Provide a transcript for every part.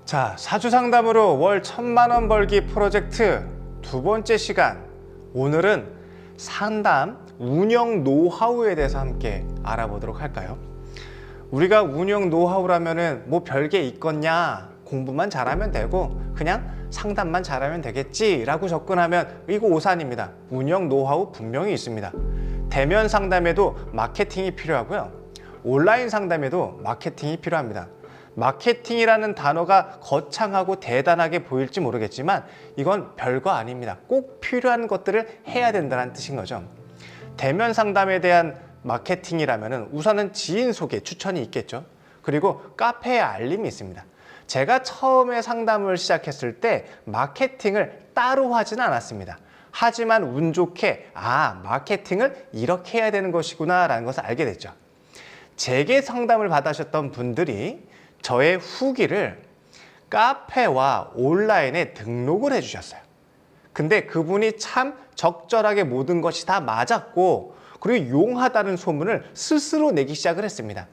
자, 사주 상담으로 월 1,000만 원 벌기 프로젝트 두 번째 시간. 오늘은 상담 운영 노하우에 대해서 함께 알아보도록 할까요? 우리가 운영 노하우라면은 뭐 별게 있겠냐, 공부만 잘하면 되고 그냥 상담만 잘하면 되겠지라고 접근하면 이거 오산입니다. 운영 노하우 분명히 있습니다. 대면 상담에도 마케팅이 필요하고요. 온라인 상담에도 마케팅이 필요합니다. 마케팅이라는 단어가 거창하고 대단하게 보일지 모르겠지만 이건 별거 아닙니다. 꼭 필요한 것들을 해야 된다는 뜻인 거죠. 대면 상담에 대한 마케팅이라면 우선은 지인 소개, 추천이 있겠죠. 그리고 카페에 알림이 있습니다. 제가 처음에 상담을 시작했을 때 마케팅을 따로 하진 않았습니다. 하지만 운 좋게 마케팅을 이렇게 해야 되는 것이구나 라는 것을 알게 됐죠. 제게 상담을 받으셨던 분들이 저의 후기를 카페와 온라인에 등록을 해주셨어요. 근데 그분이 참 적절하게 모든 것이 다 맞았고 그리고 용하다는 소문을 스스로 내기 시작을 했습니다.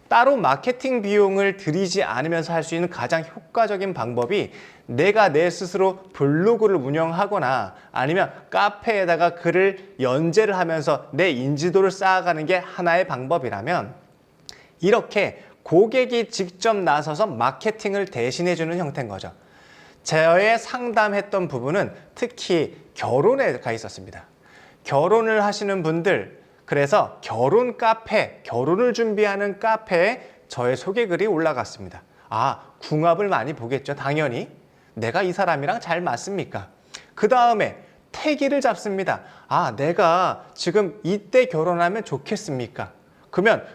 따로 마케팅 비용을 들이지 않으면서 할 수 있는 가장 효과적인 방법이 내가 내 스스로 블로그를 운영하거나 아니면 카페에다가 글을 연재를 하면서 내 인지도를 쌓아가는 게 하나의 방법이라면 이렇게 고객이 직접 나서서 마케팅을 대신해주는 형태인 거죠. 저의 상담했던 부분은 특히 결혼에 가 있었습니다. 결혼을 하시는 분들, 그래서 결혼 카페, 결혼을 준비하는 카페에 저의 소개글이 올라갔습니다. 궁합을 많이 보겠죠. 당연히. 내가 이 사람이랑 잘 맞습니까? 그 다음에 태기를 잡습니다. 내가 지금 이때 결혼하면 좋겠습니까? 그러면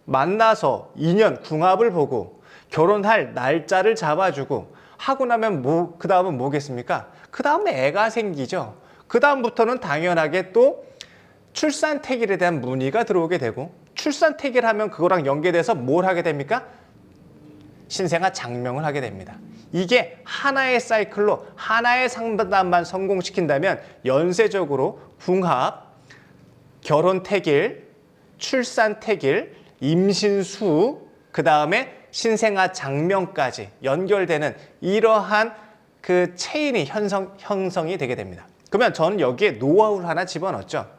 만나서 인연, 궁합을 보고 결혼할 날짜를 잡아주고 하고 나면 그 다음은 뭐겠습니까? 그 다음에 애가 생기죠. 그 다음부터는 당연하게 또 출산 태길에 대한 문의가 들어오게 되고 출산 태길 하면 그거랑 연계돼서 뭘 하게 됩니까? 신생아 장명을 하게 됩니다. 이게 하나의 사이클로 하나의 상담만 성공시킨다면 연쇄적으로 궁합, 결혼 태길, 출산 태길, 임신수, 그 다음에 신생아 장명까지 연결되는 이러한 그 체인이 형성이 되게 됩니다. 그러면 저는 여기에 노하우를 하나 집어넣었죠.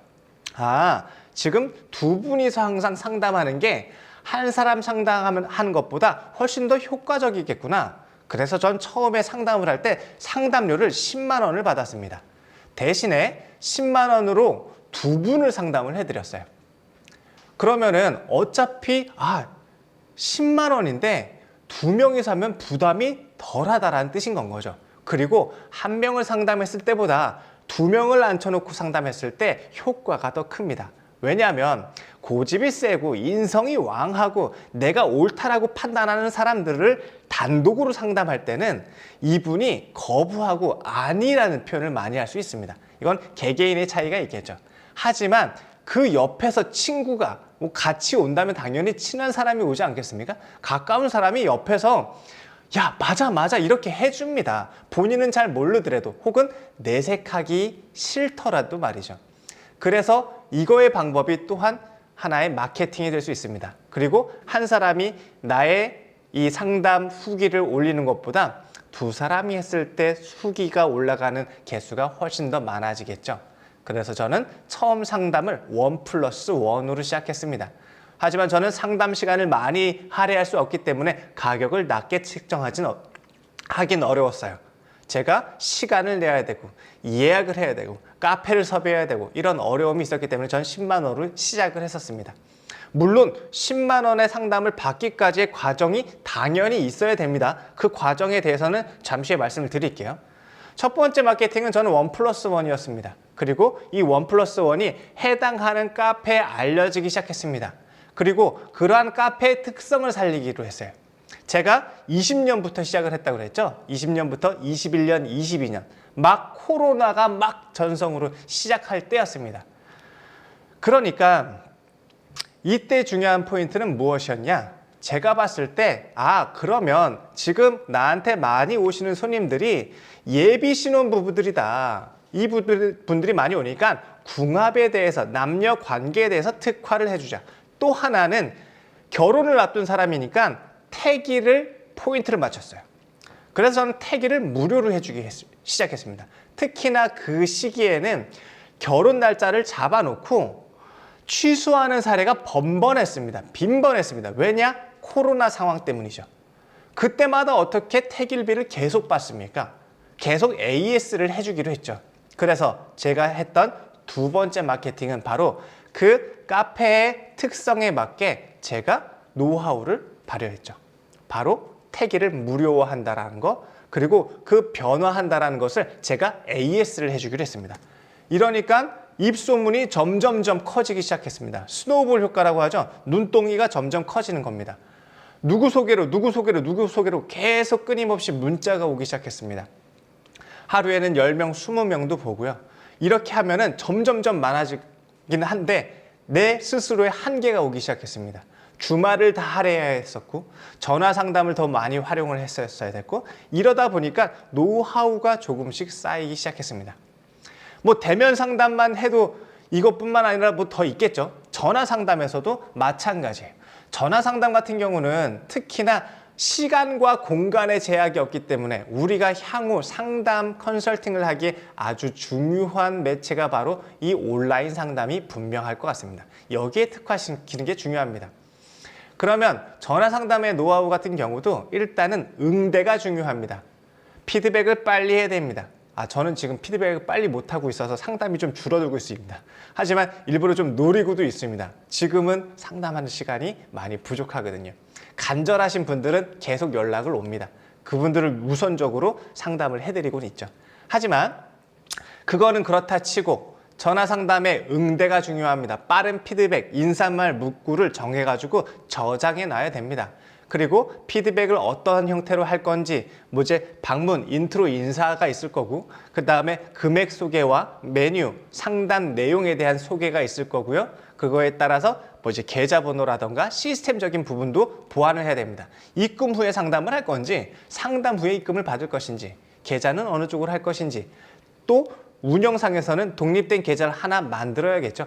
지금 두 분이서 항상 상담하는 게 한 사람 상담하는 것보다 훨씬 더 효과적이겠구나. 그래서 전 처음에 상담을 할 때 상담료를 10만 원을 받았습니다. 대신에 10만 원으로 두 분을 상담을 해드렸어요. 그러면은 어차피 10만 원인데 두 명이서 하면 부담이 덜하다라는 뜻인 건 거죠. 그리고 한 명을 상담했을 때보다 두 명을 앉혀놓고 상담했을 때 효과가 더 큽니다. 왜냐하면 고집이 세고 인성이 왕하고 내가 옳다라고 판단하는 사람들을 단독으로 상담할 때는 이분이 거부하고 아니라는 표현을 많이 할 수 있습니다. 이건 개개인의 차이가 있겠죠. 하지만 그 옆에서 친구가 같이 온다면 당연히 친한 사람이 오지 않겠습니까? 가까운 사람이 옆에서 야 맞아 이렇게 해줍니다. 본인은 잘 모르더라도 혹은 내색하기 싫더라도 말이죠. 그래서 이거의 방법이 또한 하나의 마케팅이 될 수 있습니다. 그리고 한 사람이 나의 이 상담 후기를 올리는 것보다 두 사람이 했을 때 후기가 올라가는 개수가 훨씬 더 많아지겠죠. 그래서 저는 처음 상담을 1+1으로 시작했습니다. 하지만 저는 상담 시간을 많이 할애할 수 없기 때문에 가격을 낮게 하긴 어려웠어요. 제가 시간을 내야 되고 예약을 해야 되고 카페를 섭외해야 되고 이런 어려움이 있었기 때문에 저는 10만 원으로 시작을 했었습니다. 물론 10만 원의 상담을 받기까지의 과정이 당연히 있어야 됩니다. 그 과정에 대해서는 잠시 후에 말씀을 드릴게요. 첫 번째 마케팅은 저는 1+1이었습니다. 그리고 이 1+1이 해당하는 카페에 알려지기 시작했습니다. 그리고 그러한 카페의 특성을 살리기로 했어요. 제가 20년부터 시작을 했다고 그랬죠. 20년부터 21년, 22년 막 코로나가 막 전성으로 시작할 때였습니다. 그러니까 이때 중요한 포인트는 무엇이었냐? 제가 봤을 때 그러면 지금 나한테 많이 오시는 손님들이 예비 신혼 부부들이다. 이 분들이 많이 오니까 궁합에 대해서 남녀 관계에 대해서 특화를 해주자. 또 하나는 결혼을 앞둔 사람이니까 태기를 포인트를 맞췄어요. 그래서 저는 태기를 무료로 해주기 시작했습니다. 특히나 그 시기에는 결혼 날짜를 잡아놓고 취소하는 사례가 번번했습니다. 빈번했습니다. 왜냐? 코로나 상황 때문이죠. 그때마다 어떻게 태길비를 계속 받습니까? 계속 AS를 해주기로 했죠. 그래서 제가 했던 두 번째 마케팅은 바로 그 카페의 특성에 맞게 제가 노하우를 발휘했죠. 바로 태기를 무료화한다라는 거, 그리고 그 변화한다라는 것을 제가 AS를 해주기로 했습니다. 이러니까 입소문이 점점점 커지기 시작했습니다. 스노우볼 효과라고 하죠. 눈덩이가 점점 커지는 겁니다. 누구 소개로 계속 끊임없이 문자가 오기 시작했습니다. 하루에는 10명, 20명도 보고요. 이렇게 하면은 점점점 많아지긴 한데 내 스스로의 한계가 오기 시작했습니다. 주말을 다 할애해야 했었고 전화 상담을 더 많이 활용을 했었어야 됐고 이러다 보니까 노하우가 조금씩 쌓이기 시작했습니다. 뭐 대면 상담만 해도 이것뿐만 아니라 뭐 더 있겠죠. 전화 상담에서도 마찬가지예요. 전화 상담 같은 경우는 특히나 시간과 공간의 제약이 없기 때문에 우리가 향후 상담 컨설팅을 하기에 아주 중요한 매체가 바로 이 온라인 상담이 분명할 것 같습니다. 여기에 특화시키는 게 중요합니다. 그러면 전화 상담의 노하우 같은 경우도 일단은 응대가 중요합니다. 피드백을 빨리 해야 됩니다. 저는 지금 피드백을 빨리 못하고 있어서 상담이 좀 줄어들고 있습니다. 하지만 일부러 좀 노리고도 있습니다. 지금은 상담하는 시간이 많이 부족하거든요. 간절하신 분들은 계속 연락을 옵니다. 그분들을 우선적으로 상담을 해드리고는 있죠. 하지만 그거는 그렇다 치고 전화 상담의 응대가 중요합니다. 빠른 피드백, 인사말 문구를 정해가지고 저장해 놔야 됩니다. 그리고 피드백을 어떠한 형태로 할 건지 이제 방문, 인트로 인사가 있을 거고 그 다음에 금액 소개와 메뉴, 상담 내용에 대한 소개가 있을 거고요. 그거에 따라서 이제 계좌번호라던가 시스템적인 부분도 보완을 해야 됩니다. 입금 후에 상담을 할 건지 상담 후에 입금을 받을 것인지 계좌는 어느 쪽으로 할 것인지 또 운영상에서는 독립된 계좌를 하나 만들어야겠죠.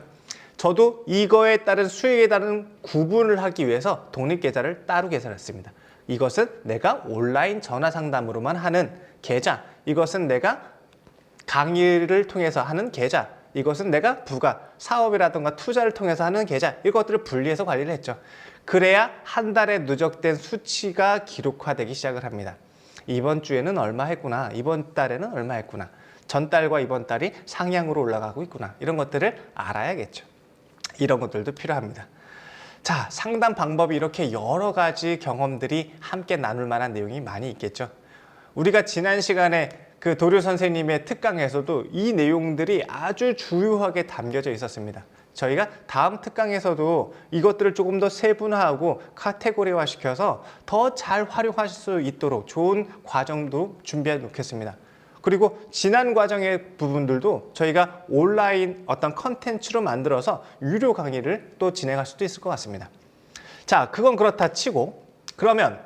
저도 이거에 따른 수익에 따른 구분을 하기 위해서 독립계좌를 따로 개설했습니다. 이것은 내가 온라인 전화 상담으로만 하는 계좌, 이것은 내가 강의를 통해서 하는 계좌, 이것은 내가 부가, 사업이라든가 투자를 통해서 하는 계좌, 이것들을 분리해서 관리를 했죠. 그래야 한 달에 누적된 수치가 기록화되기 시작을 합니다. 이번 주에는 얼마 했구나, 이번 달에는 얼마 했구나, 전달과 이번 달이 상향으로 올라가고 있구나, 이런 것들을 알아야겠죠. 이런 것들도 필요합니다. 자, 상담 방법이 이렇게 여러 가지 경험들이 함께 나눌 만한 내용이 많이 있겠죠. 우리가 지난 시간에 그 도료 선생님의 특강에서도 이 내용들이 아주 주요하게 담겨져 있었습니다. 저희가 다음 특강에서도 이것들을 조금 더 세분화하고 카테고리화 시켜서 더 잘 활용하실 수 있도록 좋은 과정도 준비해 놓겠습니다. 그리고 지난 과정의 부분들도 저희가 온라인 어떤 컨텐츠로 만들어서 유료 강의를 또 진행할 수도 있을 것 같습니다. 자, 그건 그렇다 치고 그러면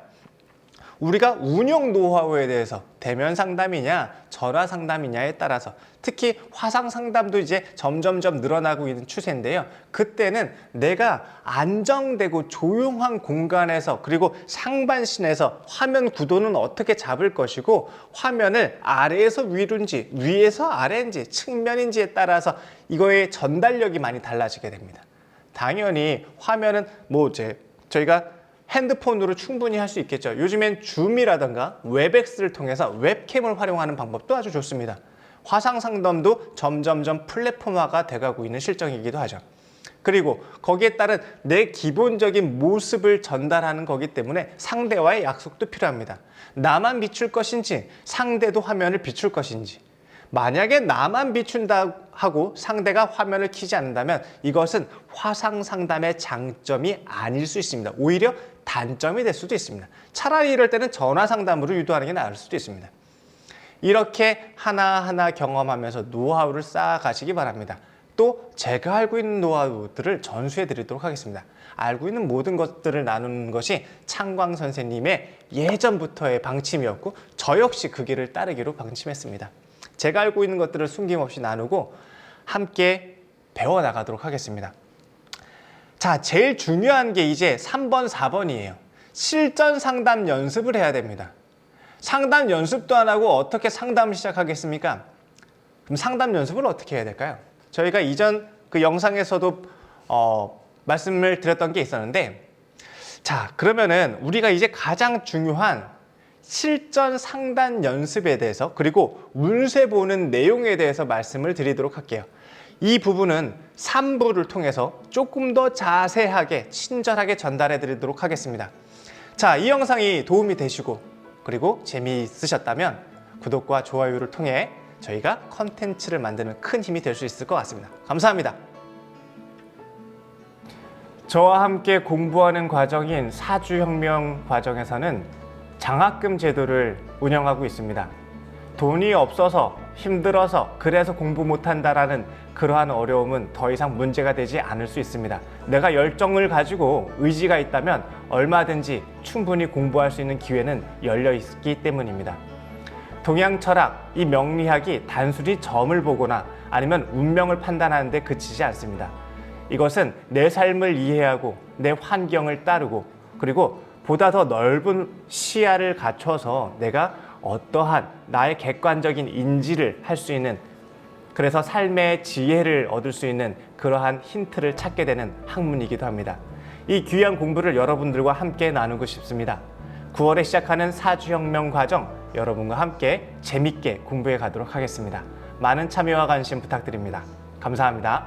우리가 운영 노하우에 대해서 대면 상담이냐 전화 상담이냐에 따라서 특히 화상 상담도 이제 점점점 늘어나고 있는 추세인데요. 그때는 내가 안정되고 조용한 공간에서 그리고 상반신에서 화면 구도는 어떻게 잡을 것이고 화면을 아래에서 위로인지 위에서 아래인지 측면인지에 따라서 이거의 전달력이 많이 달라지게 됩니다. 당연히 화면은 저희가 핸드폰으로 충분히 할 수 있겠죠. 요즘엔 줌이라든가 웹엑스를 통해서 웹캠을 활용하는 방법도 아주 좋습니다. 화상 상담도 점점점 플랫폼화가 돼가고 있는 실정이기도 하죠. 그리고 거기에 따른 내 기본적인 모습을 전달하는 거기 때문에 상대와의 약속도 필요합니다. 나만 비출 것인지 상대도 화면을 비출 것인지, 만약에 나만 비춘다 하고 상대가 화면을 켜지 않는다면 이것은 화상 상담의 장점이 아닐 수 있습니다. 오히려 단점이 될 수도 있습니다. 차라리 이럴 때는 전화 상담으로 유도하는 게 나을 수도 있습니다. 이렇게 하나하나 경험하면서 노하우를 쌓아가시기 바랍니다. 또 제가 알고 있는 노하우들을 전수해 드리도록 하겠습니다. 알고 있는 모든 것들을 나누는 것이 창광 선생님의 예전부터의 방침이었고 저 역시 그 길을 따르기로 방침했습니다. 제가 알고 있는 것들을 숨김없이 나누고 함께 배워나가도록 하겠습니다. 자, 제일 중요한 게 이제 3번, 4번이에요. 실전 상담 연습을 해야 됩니다. 상담 연습도 안 하고 어떻게 상담을 시작하겠습니까? 그럼 상담 연습을 어떻게 해야 될까요? 저희가 이전 그 영상에서도 말씀을 드렸던 게 있었는데, 자, 그러면은 우리가 이제 가장 중요한 실전 상담 연습에 대해서, 그리고 운세 보는 내용에 대해서 말씀을 드리도록 할게요. 이 부분은 3부를 통해서 조금 더 자세하게 친절하게 전달해 드리도록 하겠습니다. 자, 이 영상이 도움이 되시고 그리고 재미있으셨다면 구독과 좋아요를 통해 저희가 컨텐츠를 만드는 큰 힘이 될 수 있을 것 같습니다. 감사합니다. 저와 함께 공부하는 과정인 사주혁명 과정에서는 장학금 제도를 운영하고 있습니다. 돈이 없어서 힘들어서 그래서 공부 못한다라는 그러한 어려움은 더 이상 문제가 되지 않을 수 있습니다. 내가 열정을 가지고 의지가 있다면 얼마든지 충분히 공부할 수 있는 기회는 열려 있기 때문입니다. 동양 철학, 이 명리학이 단순히 점을 보거나 아니면 운명을 판단하는 데 그치지 않습니다. 이것은 내 삶을 이해하고 내 환경을 따르고 그리고 보다 더 넓은 시야를 갖춰서 내가 어떠한 나의 객관적인 인지를 할 수 있는, 그래서 삶의 지혜를 얻을 수 있는 그러한 힌트를 찾게 되는 학문이기도 합니다. 이 귀한 공부를 여러분들과 함께 나누고 싶습니다. 9월에 시작하는 사주혁명 과정, 여러분과 함께 재밌게 공부해 가도록 하겠습니다. 많은 참여와 관심 부탁드립니다. 감사합니다.